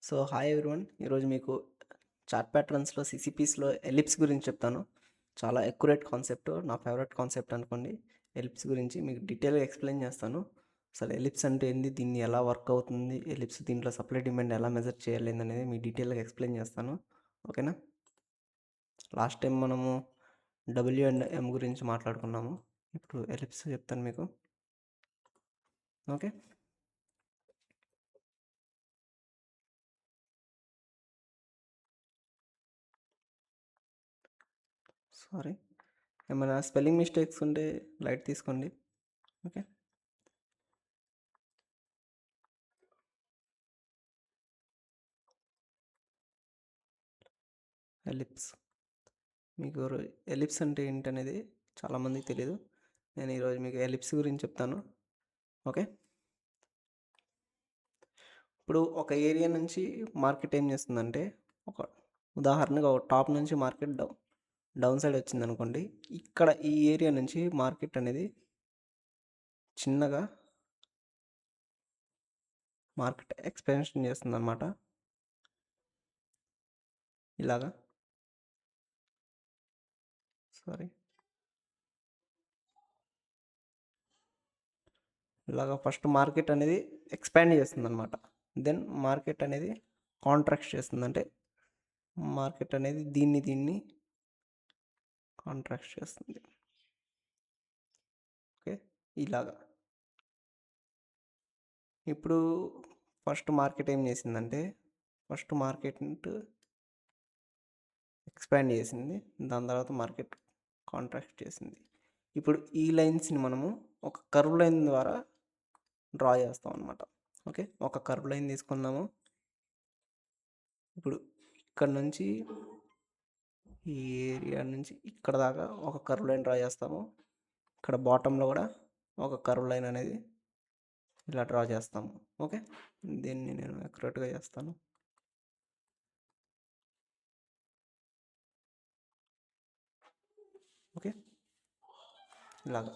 So hi everyone, ఈరోజు మీకు chart ప్యాటర్న్స్లో సిసిపిస్లో ellipse గురించి చెప్తాను. చాలా ఎక్యురేట్ కాన్సెప్ట్, నా ఫేవరెట్ కాన్సెప్ట్ అనుకోండి. ఎలిప్స్ గురించి మీకు డీటెయిల్గా ఎక్స్ప్లెయిన్ చేస్తాను. అసలు ఎలిప్స్ అంటే ఏంది, దీన్ని ఎలా వర్క్ అవుతుంది, ఎలిప్స్ దీంట్లో సప్లై డిమాండ్ ఎలా మెజర్ చేయాలి అనేది మీకు డీటెయిల్గా ఎక్స్ప్లెయిన్ చేస్తాను. ఓకేనా? లాస్ట్ టైం మనము W&M గురించి మాట్లాడుకున్నాము. ఇప్పుడు ఎలిప్స్ చెప్తాను మీకు. ఓకే, సారీ, ఏమైనా స్పెల్లింగ్ మిస్టేక్స్ ఉంటే లైట్ తీసుకోండి. ఓకే, ఎలిప్స్ మీకు ఎలిప్స్ అంటే ఏంటనేది చాలామందికి తెలియదు. నేను ఈరోజు మీకు ఎలిప్స్ గురించి చెప్తాను. ఓకే, ఇప్పుడు ఒక ఏరియా నుంచి మార్కెట్ ఏం చేస్తుందంటే, ఒక ఉదాహరణగా ఒక టాప్ నుంచి మార్కెట్ డౌన్ సైడ్ వచ్చింది అనుకోండి. ఇక్కడ ఈ ఏరియా నుంచి మార్కెట్ అనేది చిన్నగా మార్కెట్ ఎక్స్పాన్షన్ చేస్తుంది అనమాట. ఇలాగా, సారీ, ఇలాగా ఫస్ట్ మార్కెట్ అనేది ఎక్స్పాండ్ చేస్తుంది అనమాట. దెన్ మార్కెట్ అనేది కాంట్రాక్ట్ చేస్తుంది. అంటే మార్కెట్ అనేది దీన్ని కాంట్రాక్ట్ చేస్తుంది. ఓకే, ఇలాగా. ఇప్పుడు ఫస్ట్ మార్కెట్ ఏం చేసిందంటే, ఫస్ట్ మార్కెట్ ఎక్స్పాండ్ చేసింది, దాని తర్వాత మార్కెట్ కాంట్రాక్ట్ చేసింది. ఇప్పుడు ఈ లైన్స్ని మనము ఒక కర్వ్ లైన్ ద్వారా డ్రా చేస్తాం అనమాట. ఓకే, ఒక కర్వ్ లైన్ తీసుకుందాము. ఇప్పుడు ఇక్కడ నుంచి ఈ ఏరియా నుంచి ఇక్కడ దాకా ఒక కర్వ్ లైన్ డ్రా చేస్తాము. ఇక్కడ బాటంలో కూడా ఒక కర్వ్ లైన్ అనేది ఇలా డ్రా చేస్తాము. ఓకే, దీన్ని నేను అక్యురేట్గా చేస్తాను. ఓకే, ఇలాగా.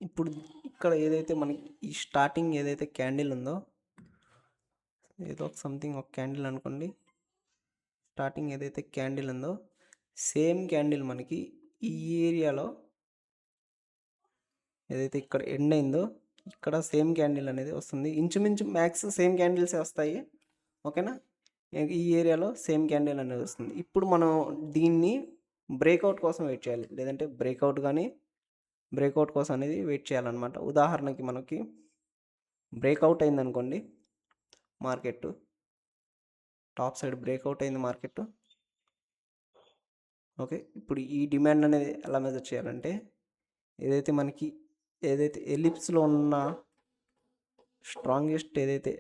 ఇప్పుడు ఇక్కడ ఏదైతే మనకి ఈ స్టార్టింగ్ ఏదైతే క్యాండిల్ ఉందో, ఏదో ఒక సంథింగ్ ఒక క్యాండిల్ అనుకోండి. స్టార్టింగ్ ఏదైతే క్యాండిల్ ఉందో, సేమ్ క్యాండిల్ మనకి ఈ ఏరియాలో ఏదైతే ఇక్కడ ఎండ్ అయిందో, ఇక్కడ సేమ్ క్యాండిల్ అనేది వస్తుంది. ఇంచుమించు మ్యాక్స్ సేమ్ క్యాండిల్సే వస్తాయి. ఓకేనా? ఈ ఏరియాలో సేమ్ క్యాండిల్ అనేది వస్తుంది. ఇప్పుడు మనం దీన్ని బ్రేక్అవుట్ కోసం వెయిట్ చేయాలి, లేదంటే బ్రేక్అవుట్ కోసం అనేది వెయిట్ చేయాలన్నమాట. ఉదాహరణకి మనకి బ్రేక్అవుట్ అయిందనుకోండి, మార్కెట్ టాప్ సైడ్ బ్రేక్అవుట్ అయింది మార్కెట్. ఓకే, ఇప్పుడు ఈ డిమాండ్ అనేది ఎలా మెజర్ చేయాలంటే, ఏదైతే ఎలిప్స్లో ఉన్న స్ట్రాంగెస్ట్ ఏదైతే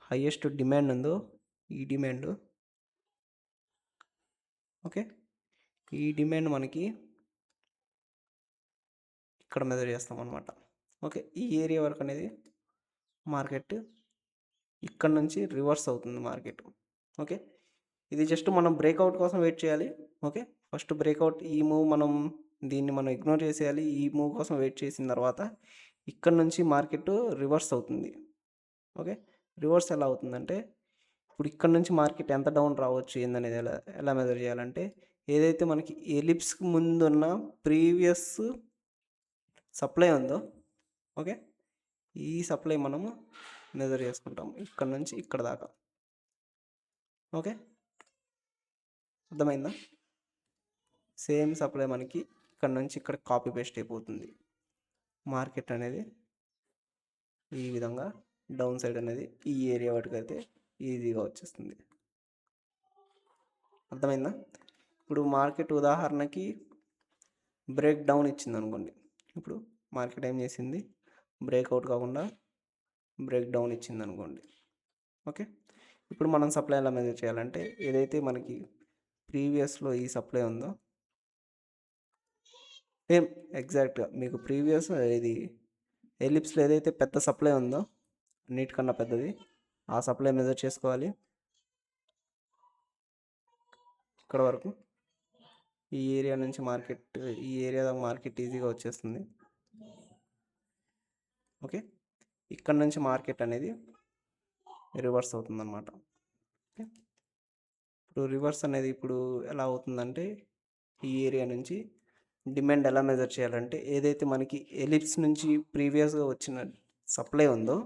హైయెస్ట్ డిమాండ్ ఉందో, ఈ డిమాండ్, ఓకే, ఈ డిమాండ్ మనకి ఇక్కడ మెజర్ చేస్తాం అనమాట. ఓకే, ఈ ఏరియా వరకు అనేది మార్కెట్ ఇక్కడ నుంచి రివర్స్ అవుతుంది మార్కెట్. ఓకే, ఇది జస్ట్ మనం బ్రేక్అవుట్ కోసం వెయిట్ చేయాలి. ఓకే, ఫస్ట్ బ్రేక్అవుట్, ఈ మూవ్ దీన్ని మనం ఇగ్నోర్ చేసేయాలి. ఈ మూవ్ కోసం వెయిట్ చేసిన తర్వాత ఇక్కడ నుంచి మార్కెట్ రివర్స్ అవుతుంది. ఓకే, రివర్స్ ఎలా అవుతుందంటే, ఇప్పుడు ఇక్కడ నుంచి మార్కెట్ ఎంత డౌన్ రావచ్చు ఏందనేది ఎలా మెజర్ చేయాలంటే, ఏదైతే మనకి ఎలిప్స్కి ముందున్న ప్రీవియస్ సప్లై ఉందో, ఓకే, ఈ సప్లై మనము మెజర్ చేసుకుంటాం ఇక్కడ నుంచి ఇక్కడ దాకా. ఓకే, అర్థమైందా? సేమ్ సప్లై మనకి ఇక్కడ నుంచి ఇక్కడ కాపీ పేస్ట్ అయిపోతుంది. మార్కెట్ అనేది ఈ విధంగా డౌన్ సైడ్ అనేది ఈ ఏరియా వాటికైతే ఈజీగా వచ్చేస్తుంది. అర్థమైందా? ఇప్పుడు మార్కెట్ ఉదాహరణకి బ్రేక్ డౌన్ ఇచ్చింది అనుకోండి. ఇప్పుడు మార్కెట్ ఏం చేసింది, బ్రేక్అవుట్ కాకుండా బ్రేక్ డౌన్ ఇచ్చింది అనుకోండి. ఓకే, ఇప్పుడు మనం సప్లై ఎలా మెజర్ చేయాలంటే, ఏదైతే మనకి ప్రీవియస్లో ఈ సప్లై ఉందో, సేమ్ ఎగ్జాక్ట్గా మీకు ప్రీవియస్ ఇది ఎలిప్స్లో ఏదైతే పెద్ద సప్లై ఉందో, అన్నిటికన్నా పెద్దది, ఆ సప్లై మెజర్ చేసుకోవాలి. ఇక్కడ వరకు ఈ ఏరియా నుంచి ఈ ఏరియా మార్కెట్ ఈజీగా వచ్చేస్తుంది. ఓకే, ఇక్కడ నుంచి మార్కెట్ అనేది రివర్స్ అవుతుంది అన్నమాట. ఇప్పుడు రివర్స్ అనేది ఇప్పుడు ఎలా అవుతుందంటే ఈ ఏరియా నుంచి డిమాండ్ ఎలా మెజర్ చేయాలంటే ఏదైతే మనకి ఎలిప్స్ నుంచి ప్రీవియస్గా వచ్చిన సప్లై ఉందో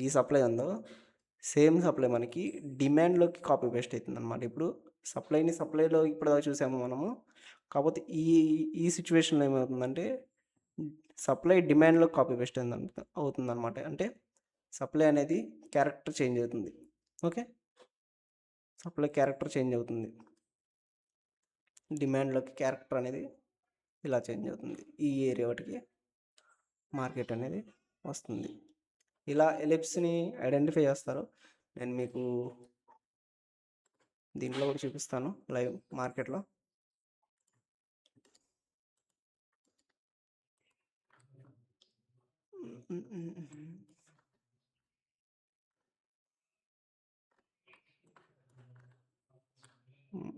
ఈ సప్లై ఉందో సేమ్ సప్లై మనకి డిమాండ్లోకి కాపీ పేస్ట్ అవుతుంది అనమాట. ఇప్పుడు సప్లైలో ఇప్పుడు చూసాము మనము. కాకపోతే ఈ సిచ్యువేషన్లో ఏమవుతుందంటే సప్లై డిమాండ్లో కాపీ పేస్ట్ అవుతుంది అనమాట. అంటే సప్లై అనేది క్యారెక్టర్ చేంజ్ అవుతుంది. ఓకే, సప్లై క్యారెక్టర్ చేంజ్ అవుతుంది, డిమాండ్లోకి క్యారెక్టర్ అనేది ఇలా చేంజ్ అవుతుంది. ఈ ఏరియా వాటికి మార్కెట్ అనేది వస్తుంది. ఇలా ఎలిప్స్ని ఐడెంటిఫై చేస్తారు. నేను మీకు దీంట్లో కూడా చూపిస్తాను లైవ్ మార్కెట్లో.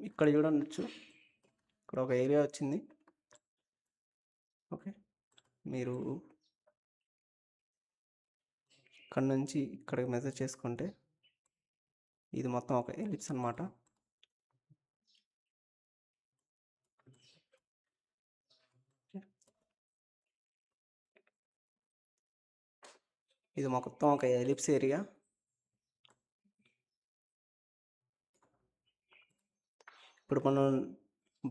ఇక్కడ చూడవచ్చు, ఇక్కడ ఒక ఏరియా వచ్చింది. ఓకే, మీరు ఇక్కడ నుంచి ఇక్కడికి మెజర్ చేసుకుంటే ఇది మొత్తం ఒక ఎలిప్స్ అనమాట. ఇది మొత్తం ఒక ఎలిప్స్ ఏరియా. ఇప్పుడు మనం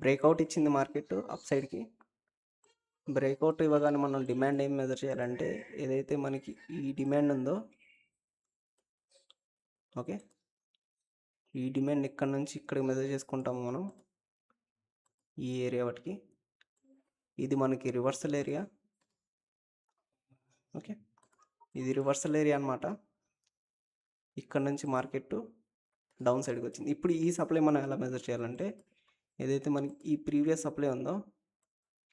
బ్రేక్అవుట్ ఇచ్చింది మార్కెట్ అప్ సైడ్కి. బ్రేక్అవుట్ ఇవ్వగానే మనం డిమాండ్ ఏం మెజర్ చేయాలంటే ఏదైతే మనకి ఈ డిమాండ్ ఉందో, ఓకే, ఈ డిమాండ్ ఇక్కడ నుంచి ఇక్కడికి మెజర్ చేసుకుంటాము మనం ఈ ఏరియా వాటికి. ఇది మనకి రివర్సల్ ఏరియా. ఓకే, ఇది రివర్సల్ ఏరియా అనమాట. ఇక్కడ నుంచి మార్కెట్ డౌన్ సైడ్కి వచ్చింది. ఇప్పుడు ఈ సప్లై మనం ఎలా మెజర్ చేయాలంటే ఏదైతే మనకి ఈ ప్రీవియస్ సప్లై ఉందో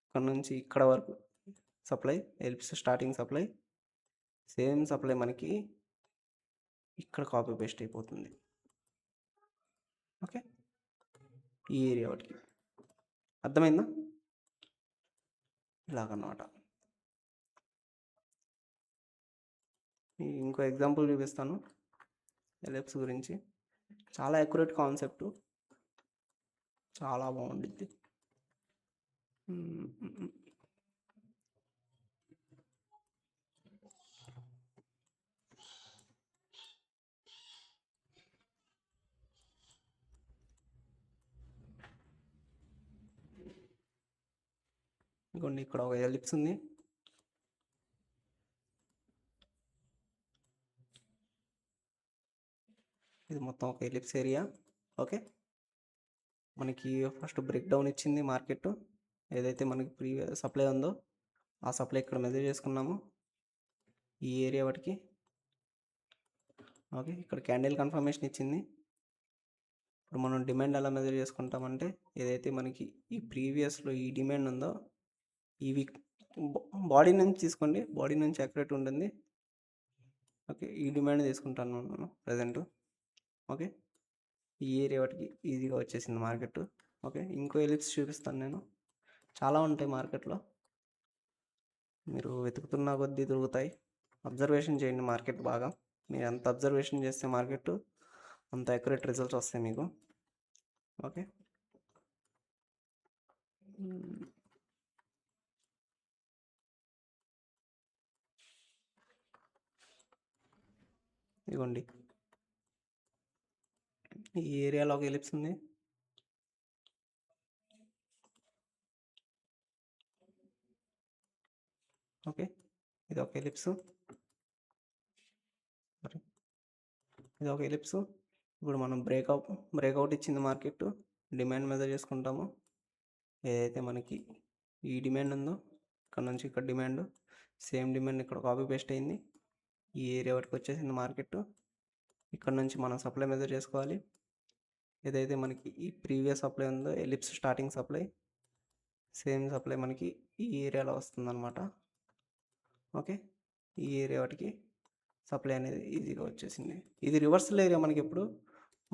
ఇక్కడ నుంచి ఇక్కడ వరకు supply ellipse starting supply, same supply మనకి ఇక్కడ కాపీ పేస్ట్ అయిపోతుంది. ఓకే, ఈ ఏరియా వాటికి అర్థమైందా? ఇలాగన్నమాట. ఇంకో ఎగ్జాంపుల్ చూపిస్తాను ఎలిప్స్ గురించి. చాలా అక్యురేట్ కాన్సెప్ట్, చాలా బాగుండిద్ది. ఇంకోండి, ఇక్కడ ఒక ఎలిప్స్ ఉంది. ఇది మొత్తం ఒక ఎలిప్స్ ఏరియా. ఓకే, మనకి ఫస్ట్ బ్రేక్ డౌన్ ఇచ్చింది మార్కెట్. ఏదైతే మనకి ప్రీవియస్ సప్లై ఉందో ఆ సప్లై ఇక్కడ మెజర్ చేసుకున్నాము ఈ ఏరియా వాటికి. ఓకే, ఇక్కడ క్యాండిల్ కన్ఫర్మేషన్ ఇచ్చింది. ఇప్పుడు మనం డిమాండ్ ఎలా మెజర్ చేసుకుంటామంటే ఏదైతే మనకి ఈ ప్రీవియస్లో ఈ డిమాండ్ ఉందో ఈ వీక్ బాడీ నుంచి తీసుకోండి, బాడీ నుంచి అక్యురేట్ ఉంటుంది. ఓకే, ఈ డిమాండ్ తీసుకుంటాను నేను ప్రజెంట్. ఓకే, ఈ ఏరియా వాటికి ఈజీగా వచ్చేసింది మార్కెట్. ఓకే, ఇంకో ఎలిప్స్ చూపిస్తాను నేను. చాలా ఉంటాయి మార్కెట్లో, మీరు వెతుకుతున్న కొద్దీ దొరుకుతాయి. అబ్జర్వేషన్ చేయండి మార్కెట్ బాగా. మీరు ఎంత అబ్జర్వేషన్ చేస్తే మార్కెట్ అంత అక్యురేట్ రిజల్ట్స్ వస్తాయి మీకు. ఓకే, ఇదిగోండి, ఈ ఏరియాలో ఒక ఎలిప్స్ ఉంది. ఓకే, ఇది ఒక ఎలిప్స్, ఇది ఒక ఎలిప్స్. ఇప్పుడు మనం బ్రేక్అవుట్ ఇచ్చింది మార్కెట్, డిమాండ్ మెజర్ చేసుకుంటాము. ఏదైతే మనకి ఈ డిమాండ్ ఉందో ఇక్కడ నుంచి ఇక్కడ డిమాండ్, సేమ్ డిమాండ్ ఇక్కడ కాపీ పేస్ట్ అయింది. ఈ ఏరియా వరకు వచ్చేసింది మార్కెట్. ఇక్కడ నుంచి మనం సప్లై మెజర్ చేసుకోవాలి. ఏదైతే మనకి ఈ ప్రీవియస్ సప్లై ఉందో ellipse starting supply, same supply మనకి ఈ ఏరియాలో వస్తుందన్నమాట. ఓకే, ఈ ఏరియా వాటికి సప్లై అనేది ఈజీగా వచ్చేసింది. ఇది రివర్సల్ ఏరియా. మనకి ఎప్పుడు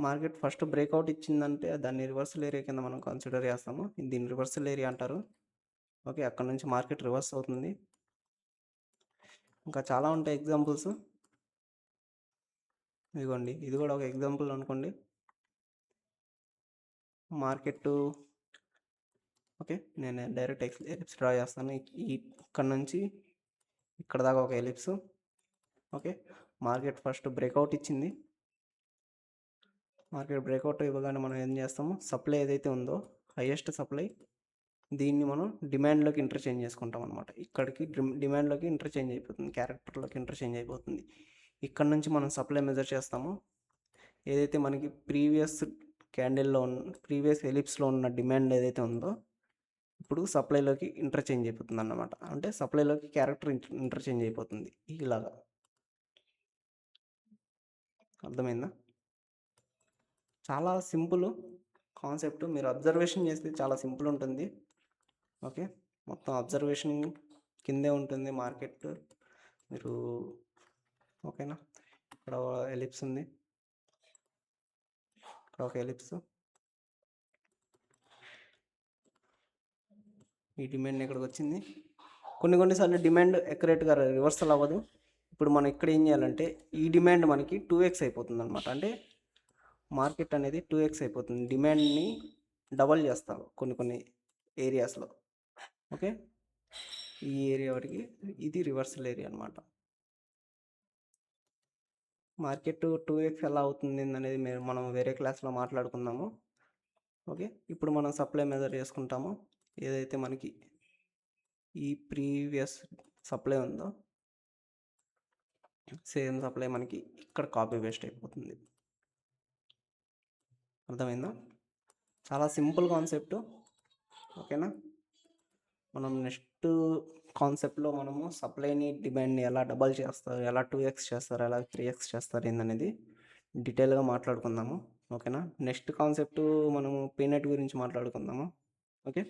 మార్కెట్ ఫస్ట్ బ్రేక్అవుట్ ఇచ్చిందంటే దాన్ని రివర్సల్ ఏరియా కింద మనం కన్సిడర్ చేస్తాము. దీన్ని రివర్సల్ ఏరియా అంటారు. ఓకే, అక్కడ నుంచి మార్కెట్ రివర్స్ అవుతుంది. ఇంకా చాలా ఉంటాయి ఎగ్జాంపుల్స్. ఇదిగోండి ఇది కూడా ఒక ఎగ్జాంపుల్ అనుకోండి. మార్కెట్ ఓకే, నేను డైరెక్ట్ ఎలిప్స్ డ్రా చేస్తాను. ఇక్కడ నుంచి ఇక్కడ దాకా ఒక ellipse. Okay, market first breakout ఇచ్చింది. మార్కెట్ బ్రేక్అవుట్ ఇవ్వగానే మనం ఏం చేస్తాము, సప్లై ఏదైతే ఉందో హైయెస్ట్ సప్లై, దీన్ని మనం డిమాండ్లోకి ఇంటర్చేంజ్ చేసుకుంటాం అనమాట. ఇక్కడికి డిమాండ్లోకి ఇంటర్చేంజ్ అయిపోతుంది, క్యారెక్టర్లోకి ఇంటర్చేంజ్ అయిపోతుంది. ఇక్కడ నుంచి మనం సప్లై మెజర్ చేస్తాము. ఏదైతే మనకి ప్రీవియస్ ప్రీవియస్ ఎలిప్స్లో ఉన్న డిమాండ్ ఏదైతే ఉందో ఇప్పుడు సప్లైలోకి ఇంటర్చేంజ్ అయిపోతుంది అన్నమాట. అంటే సప్లైలోకి క్యారెక్టర్ ఇంటర్చేంజ్ అయిపోతుంది ఇలాగా. అర్థమైందా? చాలా సింపుల్ కాన్సెప్ట్. మీరు అబ్జర్వేషన్ చేస్తే చాలా సింపుల్ ఉంటుంది. ఓకే, మొత్తం అబ్జర్వేషన్ కిందే ఉంటుంది మార్కెట్. మీరు ఓకేనా, ఇక్కడ ఎలిప్స్ ఉంది, ఇక్కడ ఒక ఎలిప్స్. ఈ డిమాండ్ ఇక్కడికి వచ్చింది. కొన్నిసార్లు డిమాండ్ ఎక్యురేట్గా రివర్సల్ అవ్వదు. ఇప్పుడు మనం ఇక్కడ ఏం చేయాలంటే ఈ డిమాండ్ మనకి 2x అయిపోతుంది అనమాట. అంటే మార్కెట్ అనేది 2x అయిపోతుంది. డిమాండ్ని డబల్ చేస్తారు కొన్ని ఏరియాస్లో. ఓకే, ఈ ఏరియా వరకు ఇది రివర్సల్ ఏరియా అనమాట. మార్కెట్ 2x ఎలా అవుతుంది అనేది మనం వేరే క్లాస్లో మాట్లాడుకుందాము. ఓకే, ఇప్పుడు మనం సప్లై మెజర్ చేసుకుంటాము. ఏదైతే మనకి ఈ ప్రీవియస్ సప్లై ఉందో సేమ్ సప్లై మనకి ఇక్కడ కాపీ పేస్ట్ అయిపోతుంది. అర్థమైందా? చాలా సింపుల్ కాన్సెప్ట్. ఓకేనా, మనం నెక్స్ట్ కాన్సెప్ట్లో మనము సప్లైని డిమాండ్ని ఎలా డబల్ చేస్తారు, ఎలా 2x చేస్తారు, ఎలా 3x చేస్తారు ఏందనేది డీటెయిల్గా మాట్లాడుకుందాము. ఓకేనా, నెక్స్ట్ కాన్సెప్ట్ మనము పీనట్ గురించి మాట్లాడుకుందాము. ఓకే.